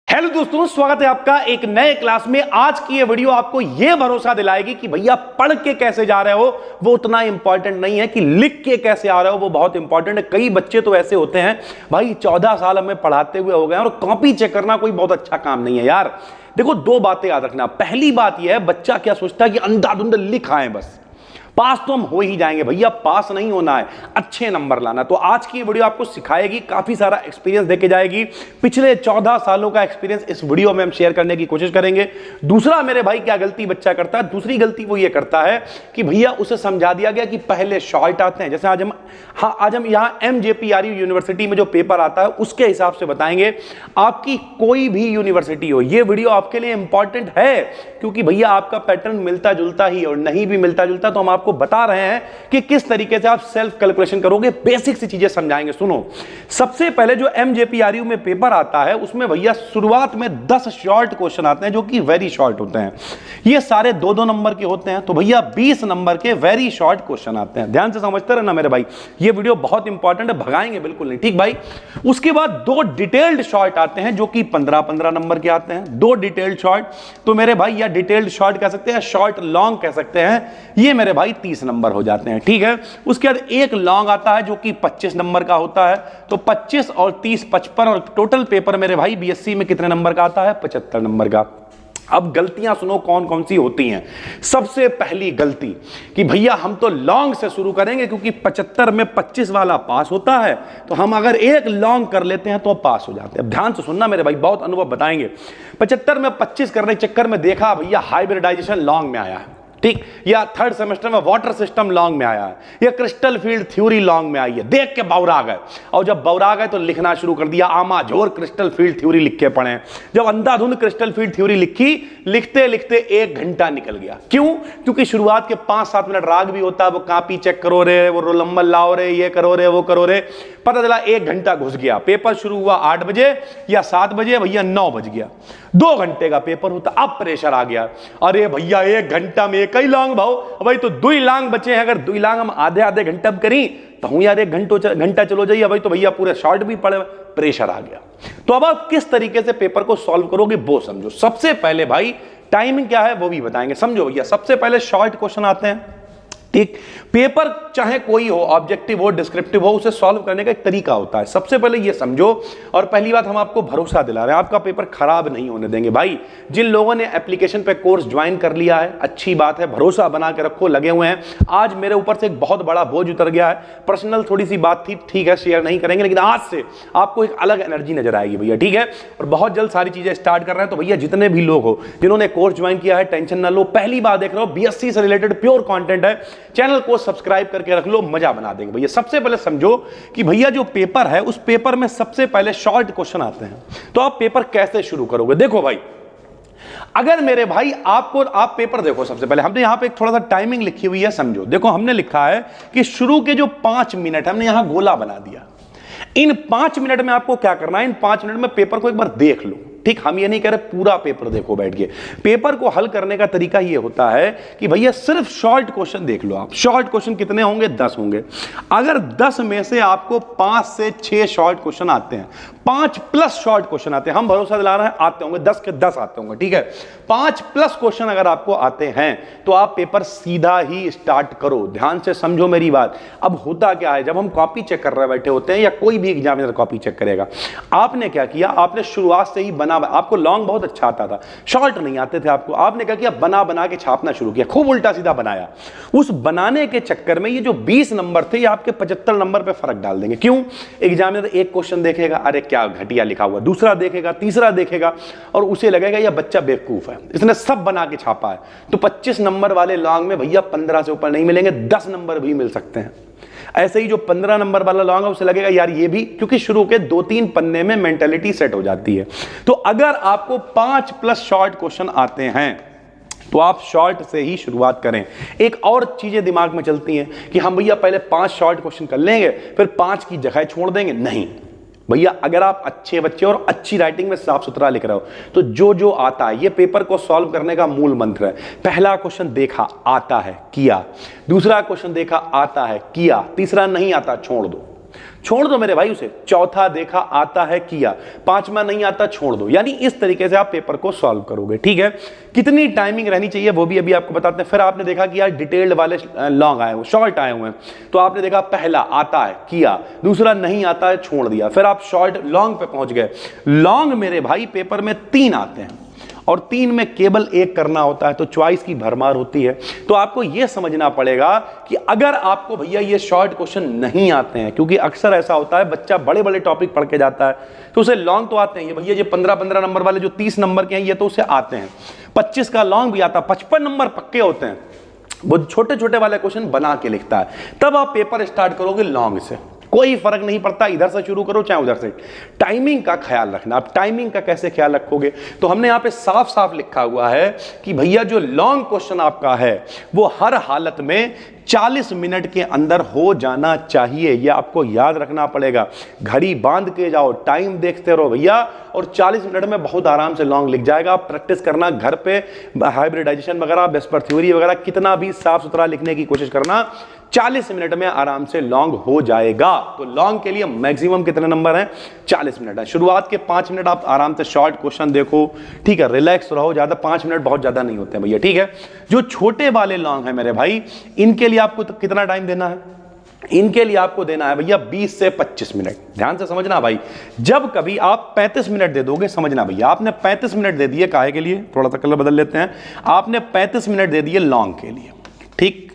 Hello दोस्तों, स्वागत है आपका एक नए क्लास में। आज की ये वीडियो आपको ये भरोसा दिलाएगी कि भैया पढ़ के कैसे जा रहे हो वो उतना इंपॉर्टेंट नहीं है कि लिख के कैसे आ रहे हो वो बहुत इंपॉर्टेंट है। कई बच्चे तो ऐसे होते हैं भाई 14 साल हमें पढ़ाते हुए हो गए और कॉपी चेक करना कोई बहुत अच्छा काम नहीं है यार। देखो, दो बातें याद रखना। पहली बात यह है, बच्चा क्या सोचता है कि अंधाधुंध लिख आए बस, पास तो हम हो ही जाएंगे। भैया पास नहीं होना है, अच्छे नंबर लाना। तो आज की वीडियो आपको सिखाएगी, काफी सारा एक्सपीरियंस देके जाएगी। पिछले 14 सालों का एक्सपीरियंस इस वीडियो में हम शेयर करने की कोशिश करेंगे। दूसरा, मेरे भाई क्या गलती बच्चा करता है, दूसरी गलती वो ये करता है कि भैया उसे समझा दिया गया कि पहले शॉर्ट आते हैं। जैसे आज हम यहाँ MJPRU यूनिवर्सिटी में जो पेपर आता है उसके हिसाब से बताएंगे। आपकी कोई भी यूनिवर्सिटी हो, ये वीडियो आपके लिए इंपॉर्टेंट है क्योंकि भैया आपका पैटर्न मिलता जुलता ही, और नहीं भी मिलता जुलता तो हम आपको बता रहे हैं कि किस तरीके से आप सेल्फ कैलकुलेशन करोगे। बेसिक सी चीजें समझाएंगे। सुनो, सबसे पहले जो MJPRU में पेपर आता है उसमें भैया शुरुआत में 10 शॉर्ट क्वेश्चन आते हैं जो कि वेरी शॉर्ट होते हैं। ये सारे 2-2 नंबर के होते हैं, तो भैया 20 नंबर के वेरी शॉर्ट क्वेश्चन आते हैं। ध्यान से समझते रहना मेरे भाई, ये वीडियो बहुत इंपॉर्टेंट है, भगाएंगे बिल्कुल नहीं, ठीक भाई। उसके बाद 2 डिटेल्ड शॉर्ट आते हैं जो कि 15-15 नंबर के आते हैं। 2 डिटेल्ड शॉर्ट, तो मेरे भाई या डिटेल्ड शॉर्ट कह सकते हैं, शॉर्ट लॉन्ग कह सकते हैं, ये मेरे भाई 30 नंबर हो जाते हैं, ठीक है। उसके बाद एक लॉन्ग आता है जो कि 25 नंबर का होता है। तो 25 और 30 55, और टोटल पेपर मेरे भाई BSc में कितने नंबर का आता है? 75 नंबर का। अब गलतियां सुनो कौन कौन सी होती हैं। सबसे पहली गलती कि भैया हम तो लॉन्ग से शुरू करेंगे क्योंकि 75 में 25 वाला पास होता है, तो हम अगर एक लॉन्ग कर लेते हैं तो पास हो जाते हैं। ध्यान से सुनना मेरे भाई, बहुत अनुभव बताएंगे। 75 में 25 करने के चक्कर में देखा भैया हाइब्रिडाइजेशन लॉन्ग में आया है, ठीक, या थर्ड सेमेस्टर में वाटर सिस्टम लॉन्ग में आया है, या क्रिस्टल फील्ड थ्योरी लॉन्ग में आई है। देख के बौरा गए, और जब बौरा गए तो लिखना शुरू कर दिया। आमाझोर क्रिस्टल फील्ड थ्योरी लिख के पढ़े। जब अंधाधुंध क्रिस्टल फील्ड थ्योरी लिखी, लिखते लिखते 1 घंटा निकल गया। क्यों? क्योंकि शुरुआत के 5-7 मिनट राग भी होता है, वो कॉपी चेक करो रे, वो रोल नंबर लाओ रे, ये करो रे, वो करो रे। पता चला 1 घंटा घुस गया। पेपर शुरू हुआ 8 बजे या 7 बजे, भैया 9 बज गया। 2 घंटे का पेपर होता, अब प्रेशर आ गया। अरे भैया 1 घंटा में कई लॉन्ग भाव, भाई तो 2 लॉन्ग बचे हैं। अगर 2 लॉन्ग हम आधे घंटे करी तो हूं यार 1 घंटा चलो जाइए भाई, तो भैया पूरे शॉर्ट भी पड़े, प्रेशर आ गया। तो अब आप किस तरीके से पेपर को सॉल्व करोगे वो समझो। सबसे पहले भाई टाइमिंग क्या है वो भी बताएंगे, समझो भैया। सबसे पहले शॉर्ट क्वेश्चन आते हैं, ठीक। पेपर चाहे कोई हो, ऑब्जेक्टिव हो, डिस्क्रिप्टिव हो, उसे सॉल्व करने का एक तरीका होता है। सबसे पहले ये समझो, और पहली बात हम आपको भरोसा दिला रहे हैं, आपका पेपर खराब नहीं होने देंगे भाई। जिन लोगों ने एप्लीकेशन पे कोर्स ज्वाइन कर लिया है, अच्छी बात है, भरोसा बना के रखो, लगे हुए हैं। आज मेरे ऊपर से एक बहुत बड़ा बोझ उतर गया है। पर्सनल थोड़ी सी बात थी, ठीक है, शेयर नहीं करेंगे, लेकिन आज से आपको एक अलग एनर्जी नजर आएगी भैया, ठीक है। और बहुत जल्द सारी चीजें स्टार्ट कर रहे हैं। तो भैया जितने भी लोग हो जिन्होंने कोर्स ज्वाइन किया है, टेंशन ना लो। पहली बार देख रहे हो, BSc से रिलेटेड प्योर कंटेंट है, चैनल को सब्सक्राइब करके रख लो, मजा बना देंगे भैया। सबसे पहले समझो कि भैया जो पेपर है उस पेपर में सबसे पहले शॉर्ट क्वेश्चन आते हैं। तो आप पेपर कैसे शुरू करोगे? देखो भाई, अगर मेरे भाई आप पेपर देखो, सबसे पहले हमने यहां पे एक थोड़ा सा टाइमिंग लिखी हुई है, समझो। देखो हमने लिखा है कि शुरू के जो 5 मिनट हमने यहां गोला बना दिया। इन 5 मिनट में आपको क्या करना है? इन 5 मिनट में पेपर को एक बार देख लो, ठीक। हम ये नहीं कह रहे पूरा पेपर देखो बैठ के। पेपर को हल करने का तरीका ये होता है कि भैया सिर्फ शॉर्ट क्वेश्चन देख लो आप। शॉर्ट क्वेश्चन कितने होंगे? 10 होंगे। अगर 10 में से आपको 5 से 6 शॉर्ट क्वेश्चन आते हैं, 5 प्लस शॉर्ट क्वेश्चन आते हैं, हम भरोसा दिला रहे हैं आते होंगे, 10 के 10 आते होंगे, ठीक है। 5 प्लस क्वेश्चन अगर आपको आते हैं तो आप पेपर सीधा ही स्टार्ट करो। ध्यान से समझो मेरी बात। अब होता क्या है, जब हम कॉपी चेक कर रहे बैठे होते हैं, या कोई भी एग्जामिनर कॉपी चेक करेगा, आपने क्या किया, आपने शुरुआत से ही आपको लॉन्ग बहुत अच्छा आता था, शॉर्ट नहीं आते थे आपको, आपने क्या किया, बना के छापना शुरू किया, खूब उल्टा सीधा बनाया। उस बनाने के चक्कर में ये जो 20 नंबर थे, ये आपके 75 नंबर पे फर्क डाल देंगे। क्यों? एग्जामिनर एक क्वेश्चन देखेगा, अरे क्या घटिया लिखा हुआ, दूसरा देखेगा, तीसरा देखेगा, और उसे लगेगा यह बच्चा बेवकूफ है, इसने सब बना के छापा है। तो 25 नंबर वाले लॉन्ग में भैया 15 से ऊपर नहीं मिलेंगे, 10 नंबर भी मिल सकते हैं। ऐसे ही जो 15 नंबर वाला लॉन्ग है उसे लगेगा यार ये भी, क्योंकि शुरू के 2-3 पन्ने में मेंटालिटी सेट हो जाती है। तो अगर आपको 5 प्लस शॉर्ट क्वेश्चन आते हैं तो आप शॉर्ट से ही शुरुआत करें। एक और चीजें दिमाग में चलती हैं कि हम भैया पहले 5 शॉर्ट क्वेश्चन कर लेंगे फिर 5 की जगह छोड़ देंगे। नहीं भैया, अगर आप अच्छे बच्चे और अच्छी राइटिंग में साफ सुथरा लिख रहे हो तो जो जो आता है, ये पेपर को सॉल्व करने का मूल मंत्र है। पहला क्वेश्चन देखा, आता है, किया। दूसरा क्वेश्चन देखा, आता है, किया। तीसरा नहीं आता, छोड़ दो। छोड़ दो मेरे भाई उसे। चौथा देखा आता है किया, पांचवा नहीं आता छोड़ दो। यानी इस तरीके से आप पेपर को सॉल्व करोगे, ठीक है। कितनी टाइमिंग रहनी चाहिए वो भी अभी आपको बताते हैं। फिर आपने देखा कि यार डिटेल्ड वाले लॉन्ग आए हुए, शॉर्ट आए हुए हैं, तो आपने देखा पहला आता है किया, दूसरा नहीं आता है छोड़ दिया, फिर आप शॉर्ट लॉन्ग पे पहुंच गए। लॉन्ग मेरे भाई पेपर में 3 आते हैं और 3 में केवल 1 करना होता है, तो चॉइस की भरमार होती है। तो आपको यह समझना पड़ेगा कि अगर आपको भैया ये शॉर्ट क्वेश्चन नहीं आते हैं, क्योंकि अक्सर ऐसा होता है बच्चा बड़े बड़े टॉपिक पढ़ के जाता है तो उसे लॉन्ग तो आते हैं, ये भैया ये 15-15 नंबर वाले जो 30 नंबर के हैं ये तो उसे आते हैं, 25 का लॉन्ग भी आता है, 55 नंबर पक्के होते हैं, वो छोटे छोटे वाले क्वेश्चन बना के लिखता है। तब आप पेपर स्टार्ट करोगे लॉन्ग से, कोई फर्क नहीं पड़ता इधर से शुरू करो चाहे उधर से। टाइमिंग का ख्याल रखना। आप टाइमिंग का कैसे ख्याल रखोगे, तो हमने यहां पे साफ साफ लिखा हुआ है कि भैया जो लॉन्ग क्वेश्चन आपका है वो हर हालत में 40 मिनट के अंदर हो जाना चाहिए। यह आपको याद रखना पड़ेगा। घड़ी बांध के जाओ, टाइम देखते रहो भैया, और 40 मिनट में बहुत आराम से लॉन्ग लिख जाएगा। आप प्रैक्टिस करना घर पे, हाइब्रिडाइजेशन वगैरह, वेस्पर थ्योरी वगैरह, कितना भी साफ सुथरा लिखने की कोशिश करना, 40 मिनट में आराम से लॉन्ग हो जाएगा। तो लॉन्ग के लिए मैक्सिमम कितने नंबर हैं? 40 मिनट है। शुरुआत के 5 मिनट आप आराम से शॉर्ट क्वेश्चन देखो, ठीक है, रिलैक्स रहो, ज्यादा 5 मिनट बहुत ज्यादा नहीं होते हैं भैया, ठीक है। जो छोटे वाले लॉन्ग है मेरे भाई, इनके लिए आपको कितना टाइम देना है? इनके लिए आपको देना है भैया 20 से 25 मिनट। ध्यान से समझना भाई, जब कभी आप 35 मिनट दे दोगे, समझना भैया आपने 35 मिनट दे दिए, काहे के लिए, थोड़ा सा कलर बदल लेते हैं, आपने 35 मिनट दे दिए लॉन्ग के लिए, ठीक।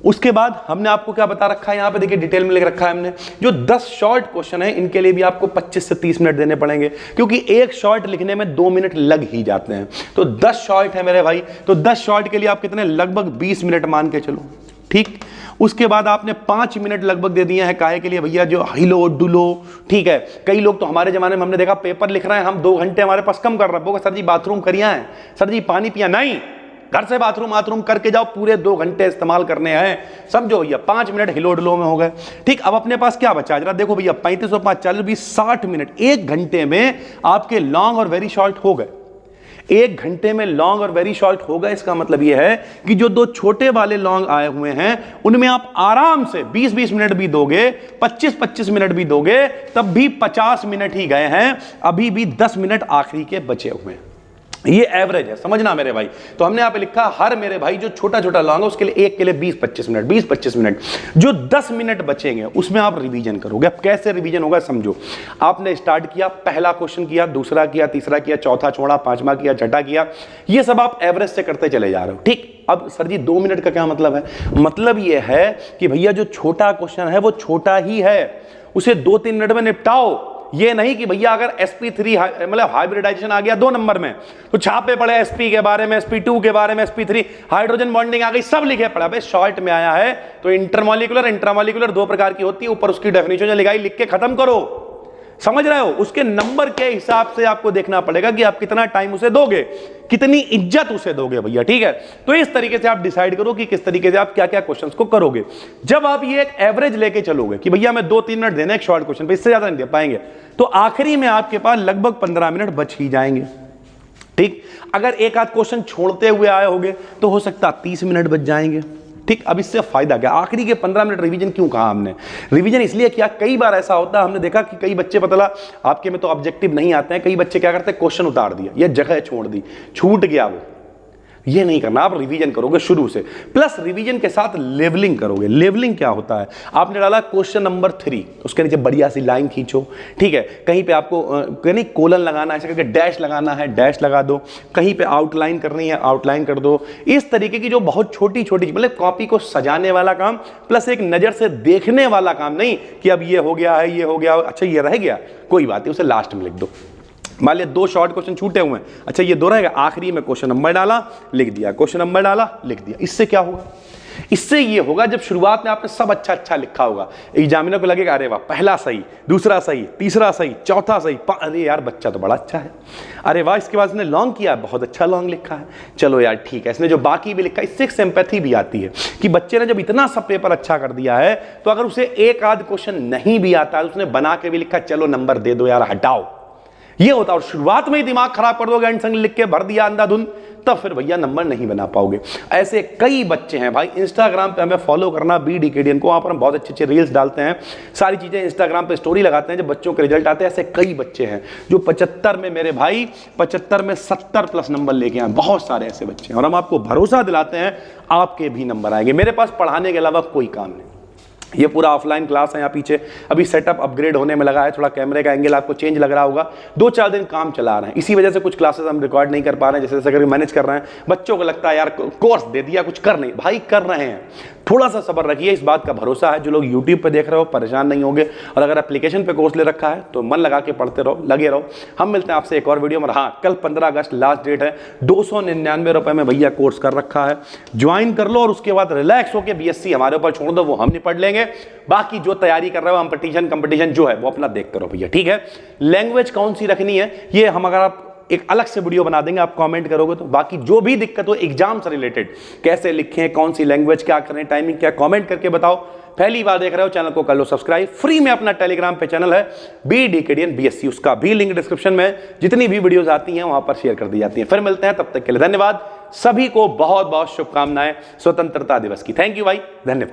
उसके बाद हमने आपको क्या बता रखा है, यहां पे देखिए डिटेल में लिख रखा है हमने, जो 10 शॉर्ट क्वेश्चन है इनके लिए भी आपको 25 से 30 मिनट देने पड़ेंगे, क्योंकि एक शॉर्ट लिखने में 2 मिनट लग ही जाते हैं। तो 10 शॉर्ट है मेरे भाई, तो 10 शॉर्ट के लिए आप कितने, लगभग 20 मिनट मान के चलो, ठीक। उसके बाद आपने 5 मिनट लगभग दे दिए हैं काहे के लिए भैया, जो हिलो डुलो, ठीक है। कई लोग तो हमारे जमाने में हमने देखा पेपर लिख रहे हैं, हम 2 घंटे हमारे पास कम कर रहे हैं, सर जी बाथरूम करिया है, सर जी पानी पिया, नहीं, घर से बाथरूम करके जाओ, पूरे 2 घंटे इस्तेमाल करने हैं, समझो भैया। 5 मिनट हिलो डुलो में हो गए, ठीक। अब अपने पास क्या बचा, जरा देखो भैया, 35 और 5 40 20 60 मिनट, 1 घंटे में आपके लॉन्ग और वेरी शॉर्ट हो गए। 1 घंटे में लॉन्ग और वेरी शॉर्ट हो गए। इसका मतलब यह है कि जो 2 छोटे वाले लॉन्ग आए हुए हैं उनमें आप आराम से 20-20 मिनट भी दोगे, 25-25 मिनट भी दोगे, तब भी 50 मिनट ही गए हैं, अभी भी 10 मिनट आखिरी के बचे हुए हैं। ये एवरेज है, समझना मेरे भाई। तो हमने यहां पे लिखा, हर मेरे भाई जो छोटा छोटा लॉन्ग है उसके लिए एक के लिए 20-25 मिनट, 20-25 मिनट। जो 10 मिनट बचेंगे उसमें आप रिवीजन करोगे। अब कैसे रिवीजन होगा समझो। आपने स्टार्ट किया, पहला क्वेश्चन किया, दूसरा किया, तीसरा किया, चौथा छोड़ा, 5वां किया, छठा किया, ये सब आप एवरेज से करते चले जा रहे हो, ठीक। अब सर जी 2 मिनट का क्या मतलब है? मतलब ये है कि भैया जो छोटा क्वेश्चन है वो छोटा ही है, उसे 2-3 मिनट में निपटाओ। ये नहीं कि भैया अगर sp3 मतलब हाइब्रिडाइजेशन आ गया 2 नंबर में, तो छापे पड़े sp के बारे में, sp2 के बारे में, sp3, हाइड्रोजन बॉन्डिंग आ गई, सब लिखे पड़ा। भाई शॉर्ट में आया है तो इंटरमॉलिक्यूलर, इंट्रामॉलिक्यूलर 2 प्रकार की होती है, ऊपर उसकी डेफिनेशन लिखाई, लिख के खत्म करो, समझ रहे हो। उसके नंबर के हिसाब से आपको देखना पड़ेगा कि आप कितना टाइम उसे दोगे, कितनी इज्जत उसे दोगे भैया, ठीक है। तो इस तरीके से आप डिसाइड करो कि किस तरीके से आप क्या क्या क्वेश्चंस को करोगे। जब आप ये एक एवरेज लेके चलोगे कि भैया मैं 2-3 मिनट देना एक शॉर्ट क्वेश्चन पे, इससे ज्यादा नहीं दे पाएंगे, तो आखिरी में आपके पास लगभग 15 मिनट बच ही जाएंगे, ठीक। अगर एक आध क्वेश्चन छोड़ते हुए आए होगे तो हो सकता है 30 मिनट बच जाएंगे, ठीक। अब इससे फायदा क्या, आखिरी के 15 मिनट रिवीजन क्यों कहा हमने? रिवीजन इसलिए किया, कई बार ऐसा होता है, हमने देखा कि कई बच्चे, पता आपके में तो ऑब्जेक्टिव नहीं आते हैं, कई बच्चे क्या करते हैं, क्वेश्चन उतार दिया या जगह छोड़ दी, छूट गया वो। ये नहीं करना, आप रिवीजन करोगे शुरू से, प्लस रिवीजन के साथ लेवलिंग करोगे। लेवलिंग क्या होता है, आपने डाला क्वेश्चन नंबर 3, उसके नीचे बढ़िया सी लाइन खींचो, ठीक है। कहीं पे आपको कहीं कोलन लगाना है, ऐसे करके डैश लगाना है, डैश लगा दो, कहीं पे आउटलाइन करनी है, आउटलाइन कर दो। इस तरीके की जो बहुत छोटी छोटी, मतलब कॉपी को सजाने वाला काम, प्लस एक नजर से देखने वाला काम, नहीं कि अब ये हो गया है, ये हो गया, अच्छा ये रह गया, कोई बात नहीं, उसे लास्ट में लिख दो। मान लिया 2 शॉर्ट क्वेश्चन छूटे हुए हैं, अच्छा ये 2 रहेगा, आखिरी में क्वेश्चन नंबर डाला, लिख दिया, क्वेश्चन नंबर डाला, लिख दिया। इससे क्या होगा, इससे ये होगा जब शुरुआत में आपने सब अच्छा अच्छा लिखा होगा, एग्जामिनर को लगेगा अरे वाह पहला सही, दूसरा सही, तीसरा सही, चौथा सही, अरे यार बच्चा तो बड़ा अच्छा है, अरे वाह इसके बाद इसने लॉन्ग किया, बहुत अच्छा लॉन्ग लिखा है, चलो यार ठीक है, इसने जो बाकी भी लिखा, इससे एक सिंपैथी भी आती है कि बच्चे ने जब इतना सब पेपर अच्छा कर दिया है तो अगर उसे एक आध क्वेश्चन नहीं भी आता है, उसने बना के भी लिखा, चलो नंबर दे दो यार, हटाओ, ये होता है। और शुरुआत में ही दिमाग खराब कर दोगे, एंड संग लिख के भर दिया अंधाधुंध, तब फिर भैया नंबर नहीं बना पाओगे। ऐसे कई बच्चे हैं भाई, इंस्टाग्राम पे हमें फॉलो करना BDKDN को, वहाँ पर हम बहुत अच्छे अच्छे रील्स डालते हैं, सारी चीज़ें इंस्टाग्राम पे स्टोरी लगाते हैं, जब बच्चों के रिजल्ट आते हैं ऐसे कई बच्चे हैं जो 75 में, मेरे भाई 75 में 70+ नंबर लेके आए, बहुत सारे ऐसे बच्चे हैं। और हम आपको भरोसा दिलाते हैं आपके भी नंबर आएंगे। मेरे पास पढ़ाने के अलावा कोई काम नहीं, ये पूरा ऑफलाइन क्लास है। यहाँ पीछे अभी सेटअप अपग्रेड होने में लगा है, थोड़ा कैमरे का एंगल आपको चेंज लग रहा होगा, 2-4 दिन काम चला रहे हैं, इसी वजह से कुछ क्लासेस हम रिकॉर्ड नहीं कर पा रहे हैं, जैसे जैसे करके मैनेज कर रहे हैं। बच्चों को लगता है यार कोर्स दे दिया, कुछ कर नहीं, भाई कर रहे हैं, थोड़ा सा सब्र रखिए, इस बात का भरोसा है। जो लोग यूट्यूब पे देख रहे हो परेशान नहीं होंगे, और अगर एप्लीकेशन पे कोर्स ले रखा है तो मन लगा के पढ़ते रहो, लगे रहो। हम मिलते हैं आपसे एक और वीडियो में। हाँ, कल 15 अगस्त लास्ट डेट है, 299 रुपये में भैया कोर्स कर रखा है, ज्वाइन कर लो और उसके बाद रिलैक्स होकर BSc हमारे ऊपर छोड़ दो, वो हम निपट लेंगे। बाकी जो तैयारी कर रहे हो कंपटीशन जो है वो अपना देखते रहो भैया, ठीक है। लैंग्वेज कौन सी रखनी है ये हम, अगर आप एक अलग से वीडियो बना देंगे, आप कमेंट करोगे तो। बाकी जो भी दिक्कत हो एग्जाम से रिलेटेड, कैसे लिखें, कौन सी लैंग्वेज, क्या करें, टाइमिंग क्या, कमेंट करके बताओ। पहली बार देख रहे हो चैनल को कर लो सब्सक्राइब। फ्री में अपना टेलीग्राम पे चैनल है BDKDN BSc, उसका भी लिंक डिस्क्रिप्शन में, जितनी भी वीडियोस आती हैं वहां पर शेयर कर दी जाती हैं। फिर मिलते हैं, तब तक के लिए धन्यवाद। सभी को बहुत बहुत शुभकामनाएं स्वतंत्रता दिवस की। थैंक यू भाई, धन्यवाद।